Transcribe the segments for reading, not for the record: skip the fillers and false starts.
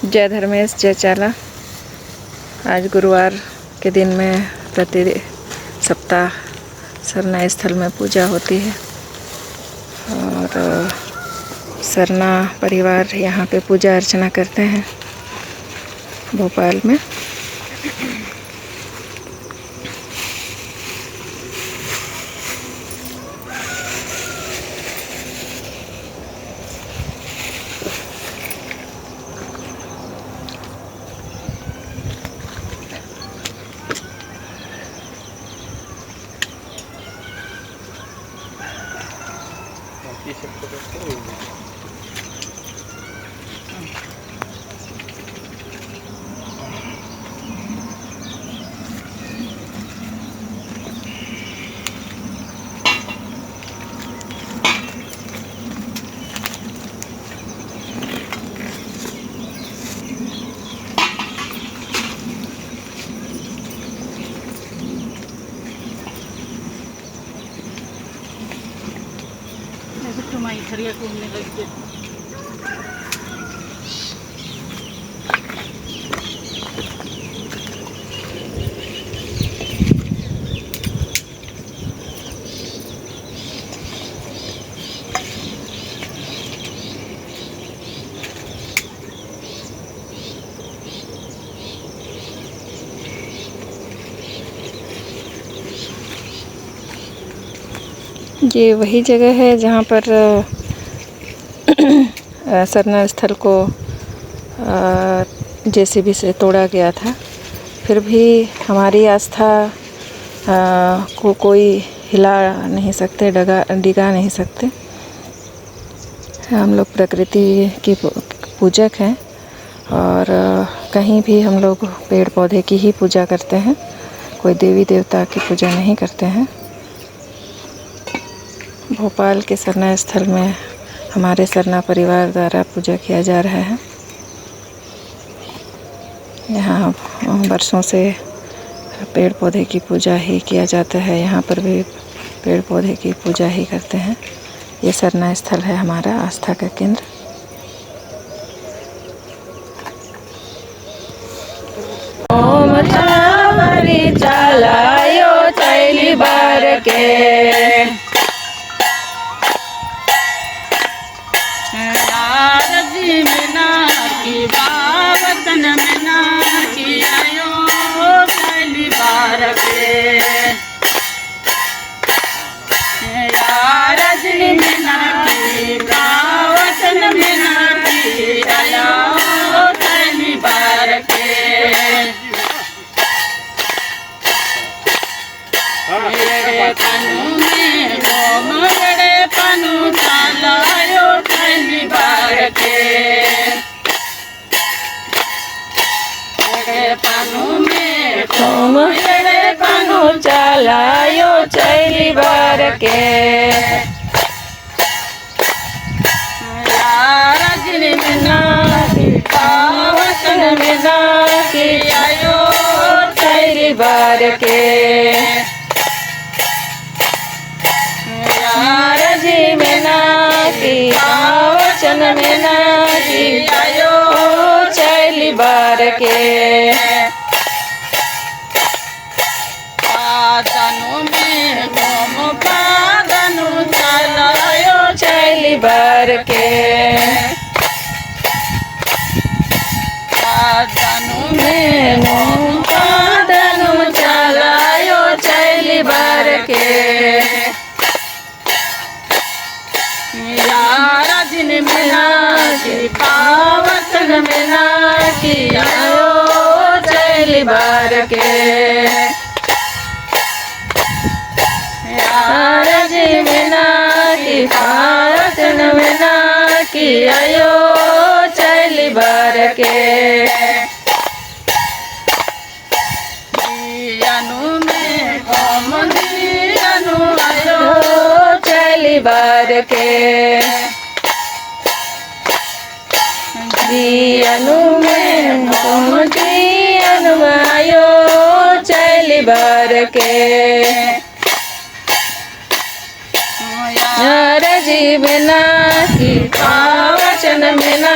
जय धर्मेश जय चाला। आज गुरुवार के दिन में प्रति सप्ताह सरना स्थल में पूजा होती है और सरना परिवार यहाँ पे पूजा अर्चना करते हैं भोपाल में। खरिया घूमने लग गए। ये वही जगह है जहाँ पर सरना स्थल को जेसीबी से तोड़ा गया था। फिर भी हमारी आस्था को कोई हिला नहीं सकते, डिगा नहीं सकते। हम लोग प्रकृति की पूजक हैं और कहीं भी हम लोग पेड़ पौधे की ही पूजा करते हैं, कोई देवी देवता की पूजा नहीं करते हैं। भोपाल के सरना स्थल में हमारे सरना परिवार द्वारा पूजा किया जा रहा है। यहाँ वर्षों से पेड़ पौधे की पूजा ही किया जाता है। यहाँ पर भी पेड़ पौधे की पूजा ही करते हैं। ये सरना स्थल है हमारा आस्था का केंद्र। ओम चावरी चलायो चैली बार के बावतन में ना की आयो पहली बार के यार रजनी में ना की बावतन में ना की आयो पहली बार के पनु में मोमड़े पनु चलायो पहली बार के पनु में पनु चलायो चैली बार के रजनी में ना पावतन में ना की आयो चैली बार के रजी में ना की पावचन में ना की आयो चैली बार के पादनु में घूम पादनु चलायो चैली बार के पादनु में घूम पादनु चलायो चैली बार के रजन में ना की पावतन में ना की आयो चैली बार के रजन में ना की पावतन में ना की आयो चैली बार के अनु में घूम अनु आयो चैली बार के अनु में घूमती अनुमायो चैली बार के रजी में ना की पावचन में ना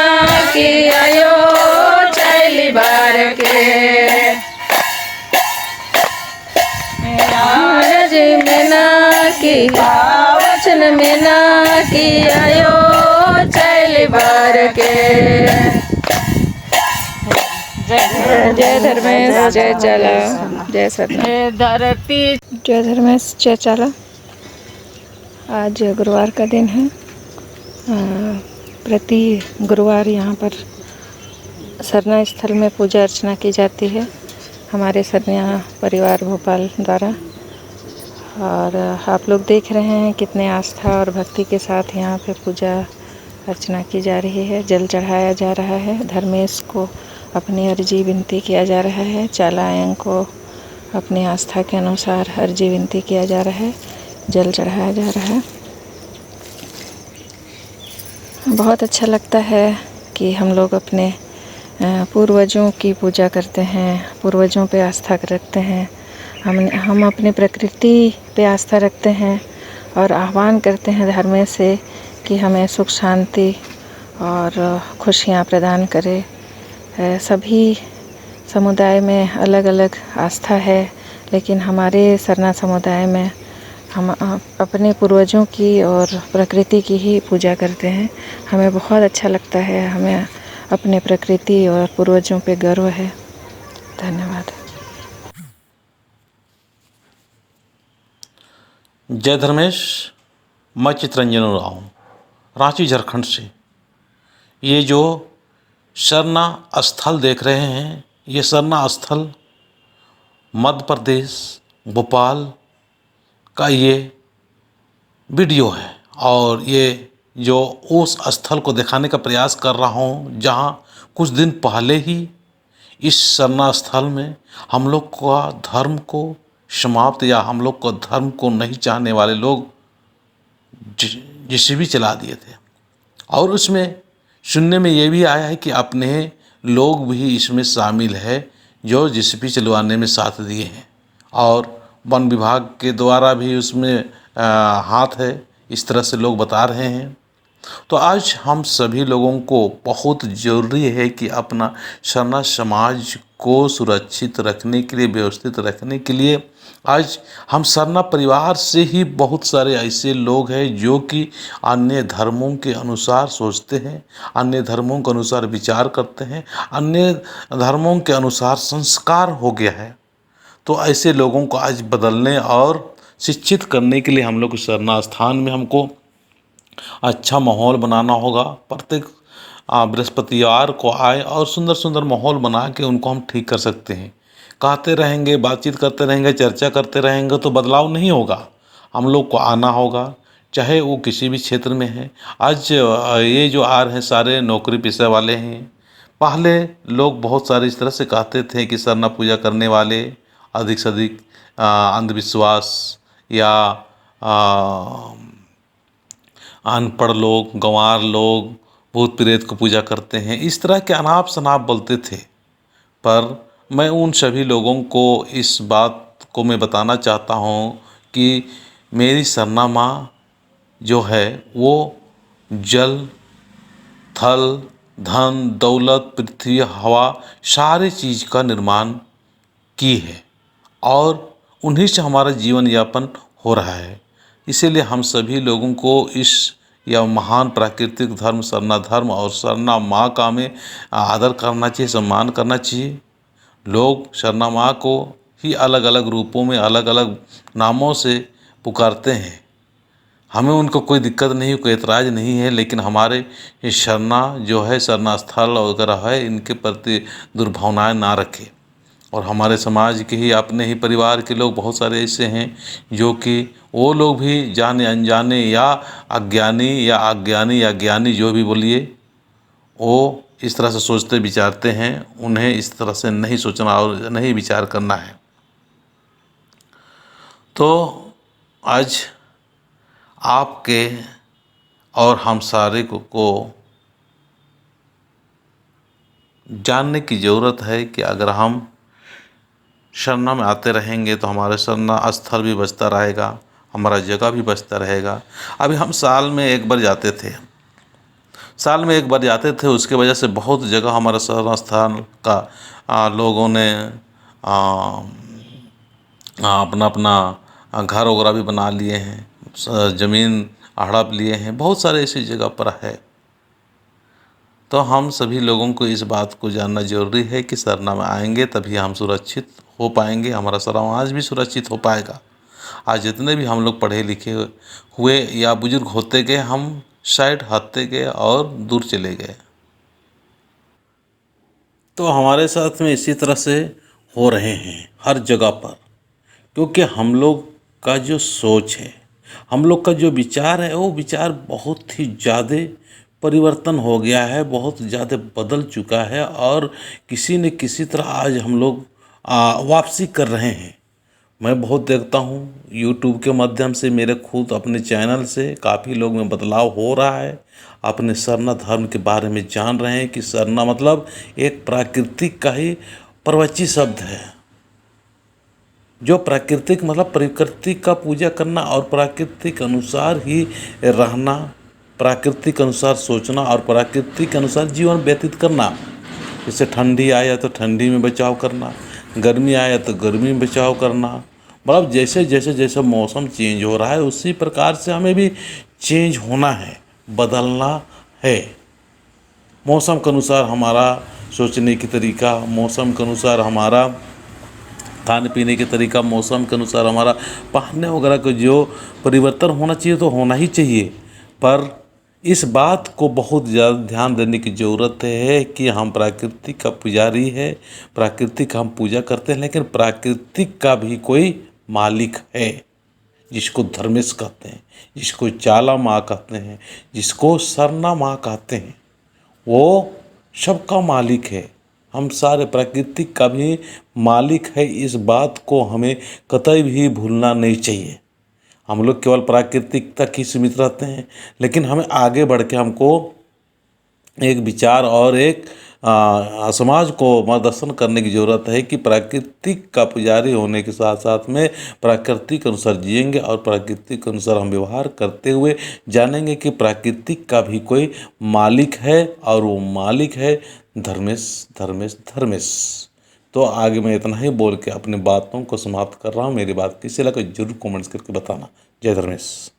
की आयो चैली बार के आरज में ना की वचन में ना की आयो चैली बार के। जय धर्मेश जय चला, जय सतना। धरती जय धर्मेश जय चला। आज गुरुवार का दिन है। प्रति गुरुवार यहाँ पर सरना स्थल में पूजा अर्चना की जाती है हमारे सरना परिवार भोपाल द्वारा। और आप लोग देख रहे हैं कितने आस्था और भक्ति के साथ यहाँ पे पूजा अर्चना की जा रही है, जल चढ़ाया जा रहा है। धर्मेश को अपनी अर्जी विनती किया जा रहा है, चालायन को अपनी आस्था के अनुसार अर्जी विनती किया जा रहा है, जल चढ़ाया जा रहा है। बहुत अच्छा लगता है कि हम लोग अपने पूर्वजों की पूजा करते हैं, पूर्वजों पे आस्था रखते हैं। हम अपनी प्रकृति पे आस्था रखते हैं और आह्वान करते हैं धर्म से कि हमें सुख शांति और खुशियाँ प्रदान करे। सभी समुदाय में अलग अलग आस्था है, लेकिन हमारे सरना समुदाय में हम अपने पूर्वजों की और प्रकृति की ही पूजा करते हैं। हमें बहुत अच्छा लगता है, हमें अपने प्रकृति और पूर्वजों पे गर्व है। धन्यवाद। जय धर्मेश। मैं चितरंजन राव, रांची झारखंड से। ये जो सरना स्थल देख रहे हैं, ये सरना स्थल मध्य प्रदेश भोपाल का ये वीडियो है। और ये जो उस स्थल को दिखाने का प्रयास कर रहा हूँ जहाँ कुछ दिन पहले ही इस सरना स्थल में हम लोग का धर्म को समाप्त या हम लोग को धर्म को नहीं चाहने वाले लोग जेसीबी चला दिए थे। और उसमें सुनने में ये भी आया है कि अपने लोग भी इसमें शामिल है जो जेसीबी चलवाने में साथ दिए हैं, और वन विभाग के द्वारा भी उसमें हाथ है, इस तरह से लोग बता रहे हैं। तो आज हम सभी लोगों को बहुत ज़रूरी है कि अपना सरना समाज को सुरक्षित रखने के लिए, व्यवस्थित रखने के लिए आज हम सरना परिवार से ही बहुत सारे ऐसे लोग हैं जो कि अन्य धर्मों के अनुसार सोचते हैं, अन्य धर्मों के अनुसार विचार करते हैं, अन्य धर्मों के अनुसार संस्कार हो गया है। तो ऐसे लोगों को आज बदलने और शिक्षित करने के लिए हम लोग सरना स्थान में हमको अच्छा माहौल बनाना होगा। प्रत्येक बृहस्पतिवार को आए और सुंदर सुंदर माहौल बना के उनको हम ठीक कर सकते हैं। कहते रहेंगे, बातचीत करते रहेंगे, चर्चा करते रहेंगे तो बदलाव नहीं होगा। हम लोग को आना होगा, चाहे वो किसी भी क्षेत्र में है। आज ये जो आ रहे हैं सारे नौकरी पेशा वाले हैं। पहले लोग बहुत सारे इस तरह से कहते थे कि सरना पूजा करने वाले अधिक से अधिक अंधविश्वास या अनपढ़ लोग, गंवार लोग भूत प्रेत को पूजा करते हैं, इस तरह के अनाप शनाप बोलते थे। पर मैं उन सभी लोगों को इस बात को मैं बताना चाहता हूँ कि मेरी सरना माँ जो है वो जल, थल, धन, दौलत, पृथ्वी, हवा सारे चीज़ का निर्माण की है और उन्हीं से हमारा जीवन यापन हो रहा है। इसीलिए हम सभी लोगों को इस या महान प्राकृतिक धर्म सरना धर्म और सरना माँ का हमें आदर करना चाहिए, सम्मान करना चाहिए। लोग सरना माँ को ही अलग अलग रूपों में, अलग अलग नामों से पुकारते हैं। हमें उनको कोई दिक्कत नहीं, कोई एतराज़ नहीं है, लेकिन हमारे ये सरना जो है, सरना स्थल वगैरह है, इनके प्रति दुर्भावनाएं ना रखें। और हमारे समाज के ही अपने ही परिवार के लोग बहुत सारे ऐसे हैं जो कि वो लोग भी जाने अनजाने या अज्ञानी या ज्ञानी जो भी बोलिए, वो इस तरह से सोचते विचारते हैं। उन्हें इस तरह से नहीं सोचना और नहीं विचार करना है। तो आज आपके और हम सारे को जानने की ज़रूरत है कि अगर हम सरना में आते रहेंगे तो हमारे सरना स्थल भी बचता रहेगा, हमारा जगह भी बचता रहेगा। अभी हम साल में एक बार जाते थे। साल में एक बार जाते थे। उसके वजह से बहुत जगह हमारे शरण स्थान का लोगों ने अपना अपना घर वगैरह भी बना लिए हैं, ज़मीन हड़प लिए हैं, बहुत सारे ऐसी जगह पर है। तो हम सभी लोगों को इस बात को जानना जरूरी है कि सरना में आएंगे तभी हम सुरक्षित हो पाएंगे, हमारा समाज भी सुरक्षित हो पाएगा। आज जितने भी हम लोग पढ़े लिखे हुए या बुजुर्ग होते गए, हम साइड हटते गए और दूर चले गए। तो हमारे साथ में इसी तरह से हो रहे हैं हर जगह पर, क्योंकि हम लोग का जो सोच है, हम लोग का जो विचार है, वो विचार बहुत ही ज़्यादा परिवर्तन हो गया है, बहुत ज़्यादा बदल चुका है। और किसी न किसी तरह आज हम लोग वापसी कर रहे हैं। मैं बहुत देखता हूँ यूट्यूब के माध्यम से, मेरे खुद अपने चैनल से काफ़ी लोग में बदलाव हो रहा है, अपने सरना धर्म के बारे में जान रहे हैं कि सरना मतलब एक प्राकृतिक का ही प्रवची शब्द है। जो प्राकृतिक मतलब प्रकृति का पूजा करना और प्राकृतिक अनुसार ही रहना, प्राकृतिक अनुसार सोचना और प्राकृतिक अनुसार जीवन व्यतीत करना। जैसे ठंडी आया तो ठंडी में बचाव करना, गर्मी आया तो गर्मी में बचाव करना। मतलब जैसे जैसे जैसे मौसम चेंज हो रहा है उसी प्रकार से हमें भी चेंज होना है, बदलना है। मौसम के अनुसार हमारा सोचने की तरीका, मौसम के अनुसार हमारा खाने पीने के तरीका, मौसम के अनुसार हमारा पहनने वगैरह का जो परिवर्तन होना चाहिए तो होना ही चाहिए। पर इस बात को बहुत ज़्यादा ध्यान देने की ज़रूरत है कि हम प्राकृतिक का पुजारी है, प्राकृतिक हम पूजा करते हैं, लेकिन प्राकृतिक का भी कोई मालिक है, जिसको धर्मेश कहते हैं, जिसको चाला माँ कहते हैं, जिसको सरना माँ कहते हैं, वो सबका मालिक है। हम सारे प्राकृतिक का भी मालिक है। इस बात को हमें कतई भी भूलना नहीं चाहिए। हम लोग केवल प्राकृतिक तक ही सीमित रहते हैं, लेकिन हमें आगे बढ़ के हमको एक विचार और एक समाज को मार्गदर्शन करने की ज़रूरत है कि प्राकृतिक का पुजारी होने के साथ साथ में प्राकृतिक अनुसार जिएंगे और प्राकृतिक अनुसार हम व्यवहार करते हुए जानेंगे कि प्राकृतिक का भी कोई मालिक है और वो मालिक है धर्मेश धर्मेश धर्मेश। तो आगे मैं इतना ही बोल के अपनी बातों को समाप्त कर रहा हूँ। मेरी बात किसी लगा जरूर कमेंट्स करके बताना। जय धर्मेश।